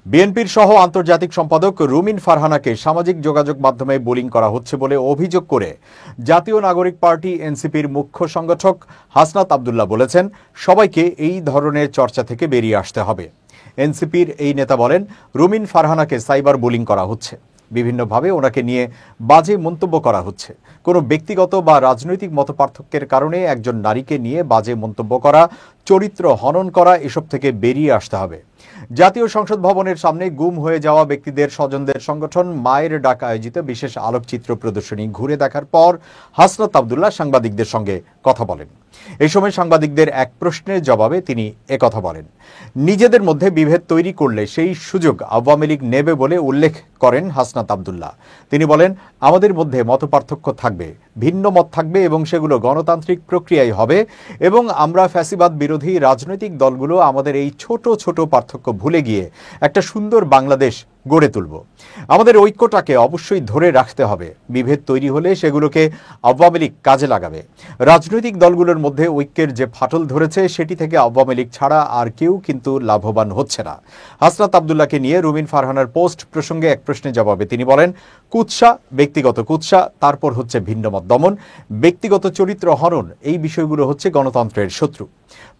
বিএনপির সহ আন্তর্জাতিক সম্পাদক রুমিন ফারহানাকে সামাজিক যোগাযোগ মাধ্যমে বুলিং করা হচ্ছে বলে অভিযোগ করে জাতীয় নাগরিক পার্টি এনসিপির মুখ্য সংগঠক হাসনাত আব্দুল্লাহ বলেছেন, সবাইকে এই ধরনের চর্চা থেকে বেরিয়ে আসতে হবে। এনসিপির এই নেতা বলেন, রুমিন ফারহানাকে সাইবার বুলিং করা হচ্ছে, বিভিন্নভাবে ওনাকে নিয়ে বাজে মন্তব্য করা হচ্ছে। কোনো ব্যক্তিগত বা রাজনৈতিক মতপার্থক্যের কারণে একজন নারীকে নিয়ে বাজে মন্তব্য করা, চরিত্র হনন করা, এসব থেকে বেরিয়ে আসতে হবে। জাতীয় সংসদ ভবনের সামনে গুম হয়ে যাওয়া ব্যক্তিদের স্বজনদের সংগঠন মায়ের ডাক আয়োজিত বিশেষ আলোকচিত্র প্রদর্শনী ঘুরে দেখার পর হাসনাত আব্দুল্লাহ সাংবাদিকদের সঙ্গে কথা বলেন। এই সময় সাংবাদিকদের এক প্রশ্নের জবাবে তিনি একথা বলেন, নিজেদের মধ্যে বিভেদ তৈরি করলে সেই সুযোগ আওয়ামী লীগ নেবে বলে উল্লেখ করেন হাসনাত আব্দুল্লাহ। তিনি বলেন, আমাদের মধ্যে মতপার্থক্য থাকবে, ভিন্ন মত থাকবে এবং সেগুলো গণতান্ত্রিক প্রক্রিয়ায় হবে এবং আমরা ফ্যাসিবাদ বিরোধী রাজনৈতিক দলগুলো আমাদের এই ছোট ছোট পার্থক্য ভুলে গিয়ে একটা সুন্দর বাংলাদেশ গড়ে তুলব। আমাদের ঐক্যটাকে অবশ্যই ধরে রাখতে হবে। বিভেদ তৈরি হলে সেগুলোকে আওয়ামী লীগ কাজে লাগাবে। রাজনৈতিক দলগুলোর মধ্যে ঐক্যের যে ফাটল ধরেছে সেটি থেকে আওয়ামী লীগ ছাড়া আর কেউ কিন্তু লাভবান হচ্ছে না। হাসনাত আব্দুল্লাহকে নিয়ে রুমিন ফারহানার পোস্ট প্রসঙ্গে এক প্রশ্নের জবাবে তিনি বলেন, কুৎসা, ব্যক্তিগত কুৎসা, তারপর হচ্ছে ভিন্নমত দমন, ব্যক্তিগত চরিত্র হনন, এই বিষয়গুলো হচ্ছে গণতন্ত্রের শত্রু।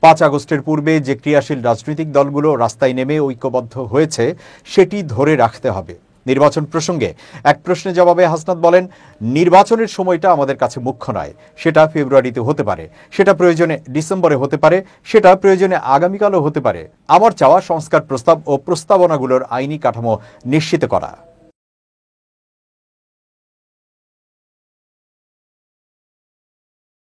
5 আগস্টের পূর্বে যে ক্রিয়াশীল রাজনৈতিক দলগুলো রাস্তায় নেমে ঐক্যবদ্ধ হয়েছে সেটি ধরে রাখতে হবে। নির্বাচন প্রসঙ্গে এক প্রশ্নের জবাবে হাসনাত বলেন, নির্বাচনের সময়টা আমাদের কাছে মুখ্য নয়। সেটা ফেব্রুয়ারিতে হতে পারে, সেটা প্রয়োজনে ডিসেম্বরে হতে পারে, সেটা প্রয়োজনে আগামীকালও হতে পারে। আমার চাওয়া সংস্কার প্রস্তাব ও প্রস্তাবনাগুলোর আইনি কাঠামো নিশ্চিত করা।